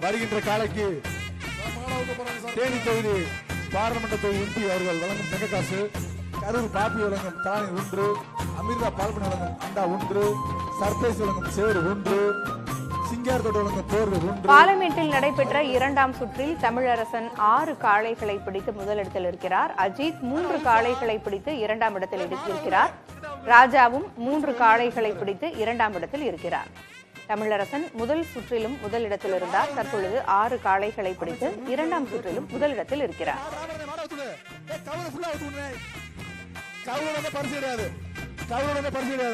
வருகின்ற காலைக்கு தேனி தொகுதி பாராளுமன்ற தொகுதி எம்பி அவர்கள் வழங்கும் தங்கக்காசு, கரூர் பாப்பி வழங்கும் தானி 1, அமிர்தா பால்பனி வழங்கும் அண்டா 1, சர்ப்ரைஸ் வழங்கும் சேர் 1, சிங்காரத்தோடு வழங்கும் போர்வை 1. பார்லிமெண்டில் நடைபெற்ற 2ஆம் சுற்றில் தமிழரசன் 6 காளைகளை பிடித்து முதலிடத்தில் இருக்கிறார். அஜித் 3 காளைகளை பிடித்து 2ஆம் இடத்தில் இருக்கிறார். ராஜாவும் 3 காளைகளை பிடித்து 2ஆம் இடத்தில் இருக்கிறார். தமிழரசன் முதல் சுற்றிலும் முதலிடத்தில் இருந்தார். தற்பொழுது 6 காளைகளை பிடித்து 2ஆம் சுற்றிலும் முதலிடத்தில் இருக்கிறார்.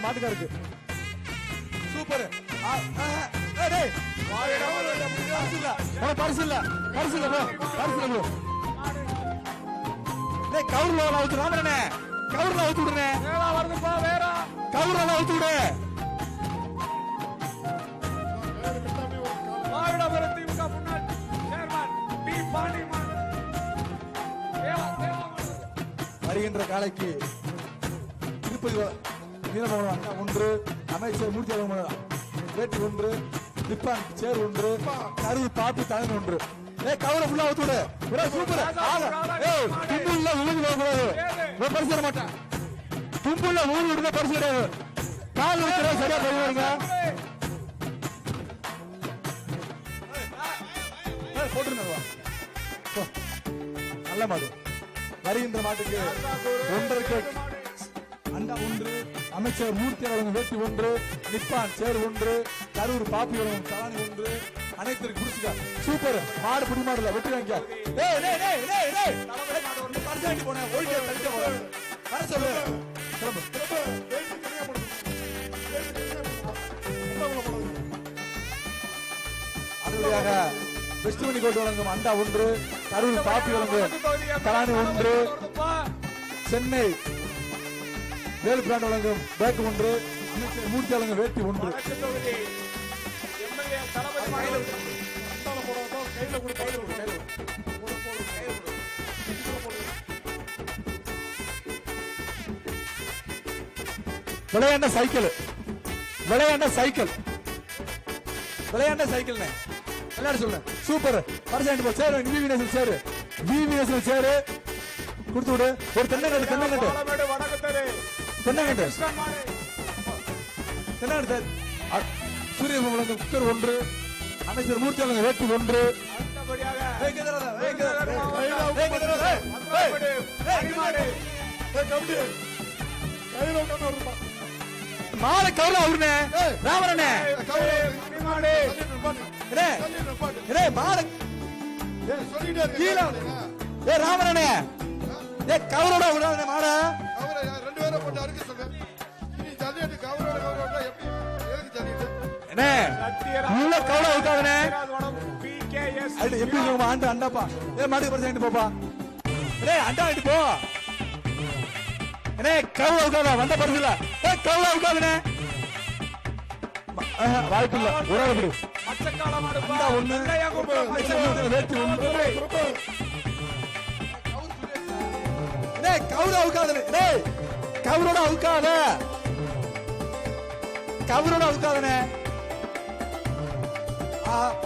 மாட்டுக்காருக்கு சூப்பர். பரிசு இல்ல கவுர்ல அவுத்து ராமரனே, கவுர்ல அவுத்து விடுறே, கவுர்ல அவுத்து விடு. வருகின்ற காலைக்கு திருப்பதி வீரபவன் 1, அமைச்சர் மூர்த்தி வேட்டி 1, நிப்பான் சேர் 1, கருவி பாப்பி தானி 1. கவுர ஃபுல்லா அவுத்து விடு. சூப்பர். தும்புள்ள ஊழல் பரிசு தர மாட்டேன். தும்புள்ள ஊழல் விடுங்க, பரிசு கிடையாது. கால் வைக்கிற சரியா போயிருங்க. நல்ல மாடு. வருகின்ற மாட்டுக்கு 1.5 கேக் அண்டா 1, அமைச்சர் மூர்த்தி வழங்கும் வேட்டி 1, நிப்பான் சேர் 1, கரூர் பாப்பி வழங்கும் தானி 1, அனைத்திற்கு குடிச்சுக்க. சூப்பர். மாடு புடி மாடுல வெட்டி வாங்க. அதுவழியாக வெஸ்ட்மணி கோட்டு வழங்கும் அண்டா 1, கரூர் பாப்பி வழங்கும் தானி 1, சென்னை வேலு பிராண்ட் வழங்கும் பேக் 1, அமைச்சர் மூர்த்தி வழங்கும் வேட்டி 1. விளையாண்ட சைக்கிள் விளையாட சொல்ல. சூப்பர். பரிசு போ. சேரு விவிஎஸ் சேரு, விவிஎஸ் சேரு கொடுத்து விடு. ஒரு தென்னங்கட்டு சூரிய வழங்கும் குக்கர் 1, அமைச்சர் மூர்த்தி வழங்கும் வேட்டி 1. மாலை கவுரா அவருனே ராமரனே ராமரனே கவுரோட மாட 2 பேரை போட்டு அறுக்க சொல்ல. இனி ஜல்லியட்டு கவுரோட எதுக்கு ஜல்லியட்டு கவுரா இருக்காங்கண்ணே. எப்படி ஆண்டு அண்டாப்பா மாட்டுக்கு பரிசு போப்பா. அண்டா வாங்கிட்டு போ. கவுரா இருக்காதா வந்த பரிசு இல்ல. கவுரா இருக்காதுண்ணே. வாய்ப்பு இல்ல. உறவு கவுரோட அவுக்காதனே.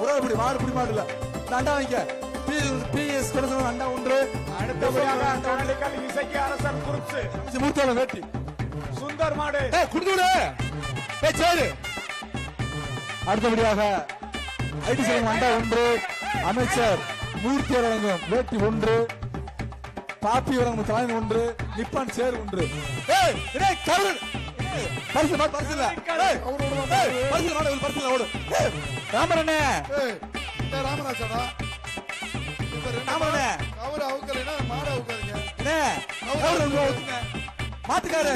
உறவுபடி மாடு புடி மாடு இல்ல. அண்டா வாங்கிக்க. பிஎஸ் அண்டா 1. மூர்த்தி வேட்டி சுந்தர் மாடு குடுத்து விடு. சரி. அடுத்தபடியாக ஐடி சேலம் அண்டா 1, அமைச்சர் மூர்த்தி வழங்கும் வேட்டி 1, பாப்பி வழங்கும் தானி 1, நிப்பான் சேர் 1. ராமரண்ணே ராமராஜா ராமரண்ணே அவரு அவுக்கலைன்னா மாடு அவுக்காதீங்க. மாட்டுக்காரு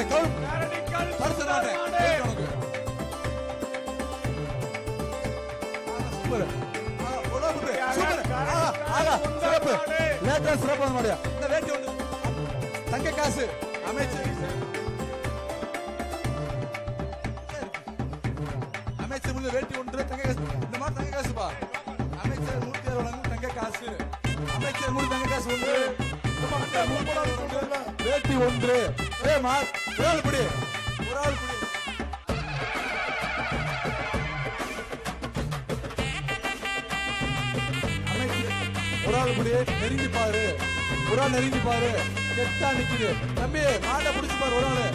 தங்க காசு அமைச்சர் வேட்டி 1 தங்க காசு. இந்த மாதிரி தங்க காசுப்பா. அமைச்சர் மூர்த்தி வழங்கும் தங்க காசு, அமைச்சர் மூர்த்தி தங்க காசு 1, வேட்டி 1. ஒரு ஆள் பிடி ஒரு ஆள் பிடி ஒரு ஆள் பிடி நெருங்கி பாரு ஒரு ஆள் நெருங்கி பாரு கெட்டா நிக்குது தம்பி மாட்டை பிடிச்சு பாரு ஒரு ஆளு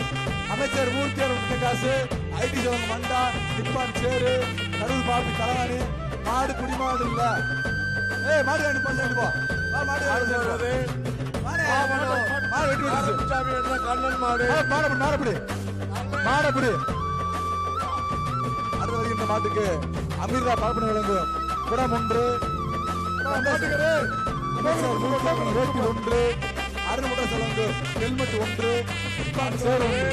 அமைச்சர் மூர்த்தியார் முட்டக்காசு ஐடி ஜவன் மண்டா நிப்பான் சேரு கரூர் பாப்பி கலவாணி மாடு குடிமாடு இல்ல ஏய் மாடு காண்டி பண்ணி போ மாடு வருவது மாடு வெட்டி வெட்டி சாமி என்ற கண்ணன் மாடு மாடப்படி மாடப்படி அடுத்த வருகின்ற மாட்டுக்கு அமீர்தா பார்ப்பன வழங்கும் குடம் ஒன்று வேட்டி ஒன்று அருணமுட்ட செலவு ஹெல்மெட் ஒன்று சேர் ஒன்று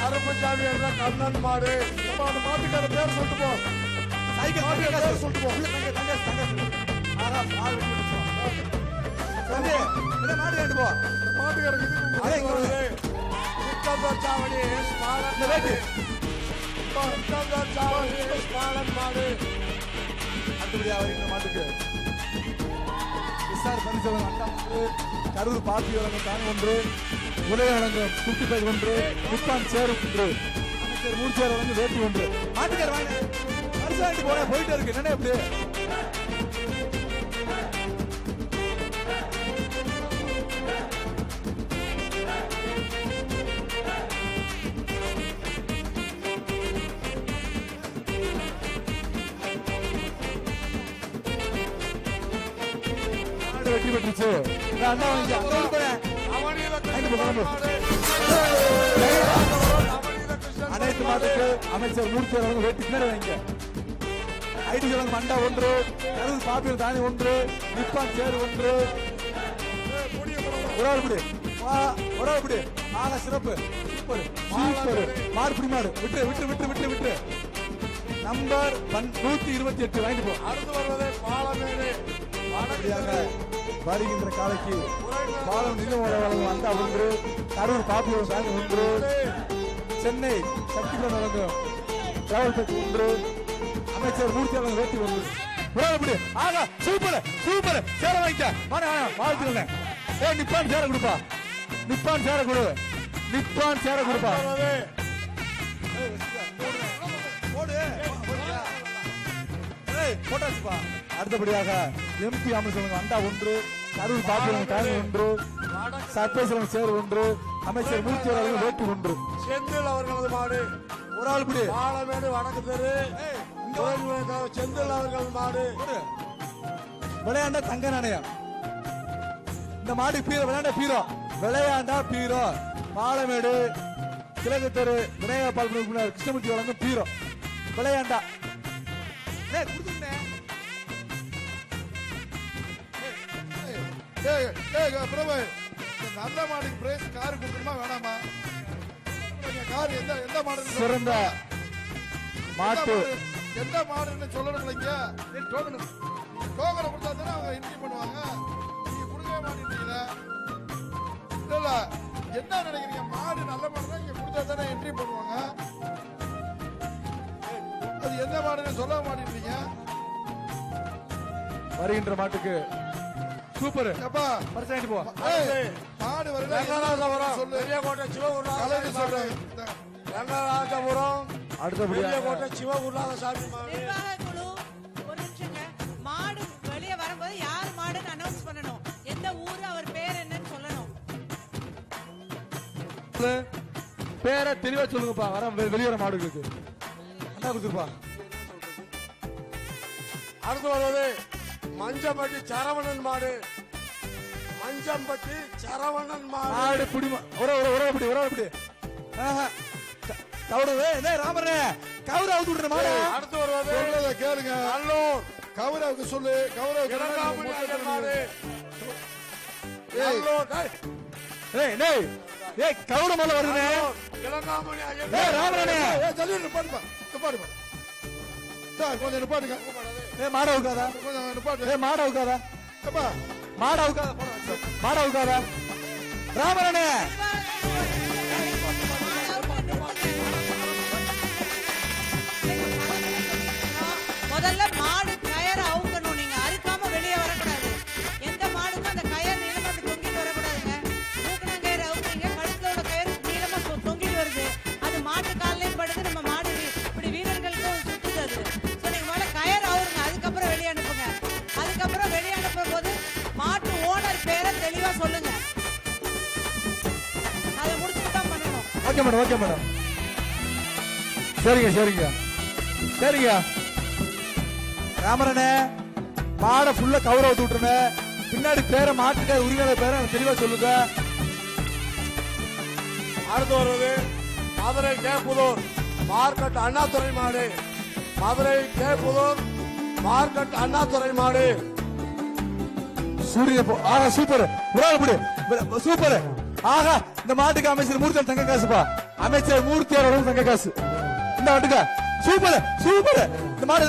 அருப்பசாமி என்ற கண்ணன் மாடு அந்த மாட்டுக்கார பேர் சொல்லிட்டு போ சைக்கிள் பேர் சொல்லிட்டு போ மாடு கேட்டு போ மாட்டுக்காரருக்கு சாவடி இந்த வேட்டி மாடு அடுத்தபடியா வருகின்ற மாட்டுக்கு விசார் பரிசோதனை அண்டா ஒன்று கரூர் பாப்பி வழங்கும் தானே ஒன்று உதய வழங்கும் குட்டி பேக் ஒன்று நிப்பான் சேர் ஒன்று அமைச்சர் மூர்த்தியார் வழங்கும் வேட்டி ஒன்று மாட்டுக்கார வாங்க பரிசு போற போயிட்டே இருக்கு என்னடா எப்படி வெற்றி பெற்றுச்சு அண்ணா அனைத்து மாட்டுக்கு அமைச்சர் மூர்த்தி அவர்கள் வெற்றி பின்னாடி வைங்க ஐடி ஜவன் மண்டா ஒன்று கரூர் பாப்பியல் தானி ஒன்று நிப்பான் சேர் ஒன்று ஒரு ஆள் பிடி ஒரு ஆள் பிடி ஆக சிறப்பு சூப்பர் சூப்பர் மாடு பிடி மாடு விட்டு விட்டு விட்டு விட்டு விட்டு நம்பர் 128 வாங்கிட்டு போ அடுத்து வருவது பாலமேடு வருகின்ற காலைக்கு பாலம் நிலவர வழங்கும் அண்டா ஒன்று கரூர் பாப்பியோர் தானி ஒன்று சென்னை சக்திபுரம் வழங்கும் டிராவல் பேக் ஒன்று அமைச்சர் மூர்த்தி வழங்கும் வேட்டி ஒன்று எப்படி ஆகா சூப்பர் சூப்பர் சேர வாங்கிக்க வாழ்த்துக்கிறேன் ஏ நிப்பான் சேர கொடுப்பா நிப்பான் சேர கொடு நிப்பான் சேர கொடுப்பா போட்டாச்சுப்பா அடுத்தபடியாக எம்பி அமைச்சர் அண்டா ஒன்று கரூர் பாப்பியம் தானி ஒன்று சர்பேஸ்வரன் சேர் ஒன்று அமைச்சர் மூர்த்தி அவர்கள் வேட்டி ஒன்று செந்தில் அவர்களது மாடு ஒரு ஆள் பிடி பாலமேடு வடக்கு தெரு செந்தில் அவர்கள் மாடு விளையாண்டா தங்க நாணயம் இந்த மாடு பீரோ விளையாண்ட பீரோ விளையாண்டா பீரோ பாலமேடு கிழக்கு தெரு விநாயகர் பால் கிருஷ்ணமூர்த்தி வழங்கும் பீரோ விளையாண்டா நல்ல மாடுக்கு பிரைஸ் கார் கொடுக்கணுமா வேணாமா கார் எந்த மாடு சிறந்த மாட்டு எந்த மாடுன்னு சொல்லணும் இல்லைங்க டோக்கனை கொடுத்தா தானே அவங்க என்ட்ரி பண்ணுவாங்க நீங்க கொடுக்கவே மாட்டேங்கிறீங்களா இல்ல என்ன நினைக்கிறீங்க மாடு நல்ல மாடுனா நீங்க கொடுத்தா தானே என்ட்ரி பண்ணுவாங்க அது எந்த மாடுன்னு சொல்ல மாட்டேங்கிறீங்க வருகின்ற மாட்டுக்கு சூப்பர் அப்பா பரிசாயிட்டு போ மாடு வருது சொல்லு பெரியகோட்டை சிவகுருநாத சொல்றேன் ரங்கராஜபுரம் அடுத்தபடியாக பெரியகோட்டை சிவகுருநாத சாமி மாடு நிர்வாக குழு ஒரு நிமிஷங்க மாடு வெளியே வரும்போது யார் மாடுன்னு அனௌன்ஸ் பண்ணணும் எந்த ஊரு அவர் பேர் என்னன்னு சொல்லணும் பேரை தெளிவா சொல்லுங்கப்பா வர வெளியேற மாடுகளுக்கு அண்ணா கொடுத்துருப்பா அடுத்து வருவது மஞ்சம்பட்டி சரவணன் மாடு மஞ்சம்பட்டி சரவணன் மாடு மாடு புடி ஒரு பிடி கவுரவே ராமரே கவுர அவுத்து விடுற மாடு அடுத்து வருவது சொல்றத கேளுங்க நல்லூர் கௌரவுக்கு சொல்லு இரண்டாமணி ஐயர் மாடு நல்லூர் ஏய் கவுர மேல வருதுனே இளங்காமணி ஐயர் ஏய் ராமரே ஜல்லி நிப்பாட்டுப்பா சார் கொஞ்சம் நிப்பாட்டுங்க மாட உட்காதா கொஞ்சம் நிப்பாட்டு மாட உட்காதா அப்பா மாட உட்காதா மாட உட்காதா ராமரே முதல்ல மாடு கயர் அவுக்கணும் நீங்க அறுக்காம வெளியே வரக்கூடாது எந்த மாடுக்கும் அந்த கயர் நிலம அப்படி தொங்கிட்டு வரக்கூடாதுங்க மூக்கணங்கயிறு அவுக்குறீங்க கழுத்துல உள்ள ஓகே மேடம் ஓகே மேடம். சரிங்க சரிங்க சரிங்க. கேமரனே மாடை ஃபுல்லா கவர் அவுத்து விட்டுருங்க. பின்னாடி பேரை மாட்டுக்க உரிமையாளர் பேரை தெளிவா சொல்லுங்க. அடுத்து வருவது மதுரை கேப்புதூர் மார்க்கெட் அண்ணாதுரை மாடு. மதுரை கேப்புதூர் மார்க்கெட் அண்ணாதுரை மாடு. சூரிய ஆஹா சூப்பர். உரால் சூப்பர். ஆஹா இந்த மாட்டுக்கு அமைச்சர் மூர்த்தி தங்க காசுப்பா. அமைச்சர் மூர்த்தியோட தங்க காசு இந்த மாட்டுக்கா. Super super. இந்த மாடு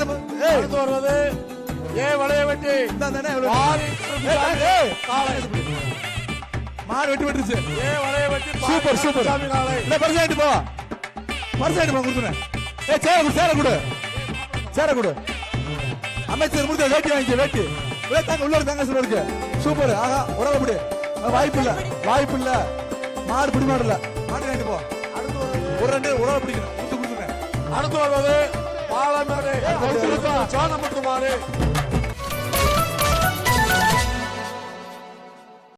அடுத்து வருவது வளைய வெட்டி மாடு வெட்டி வெட்டுச்சு. வளைய வெட்டி சூப்பர் சூப்பர். காலை இல்ல பரிசாயிட்டு போ பரிசாயிட்டு போ கொடுத்துறேன். சேர கொடு சேர கொடு. அமைச்சர் மூர்த்தி வேட்டி வாங்கி வேட்டி தாங்க உள்ள தங்க சொல்லுங்க. சூப்பர். ஆஹா உறவு வாய்ப்பு இல்ல வாய்ப்பு இல்ல. மாடு பிடி மாடு இல்ல. மாடு வாங்கிட்டு போ. ஒரு ரெண்டு உறவு பிடிக்கணும் கொடுத்து கொடுத்துறேன். அடுத்து வருவது பாலமேடு சோனமுத்து மாடு.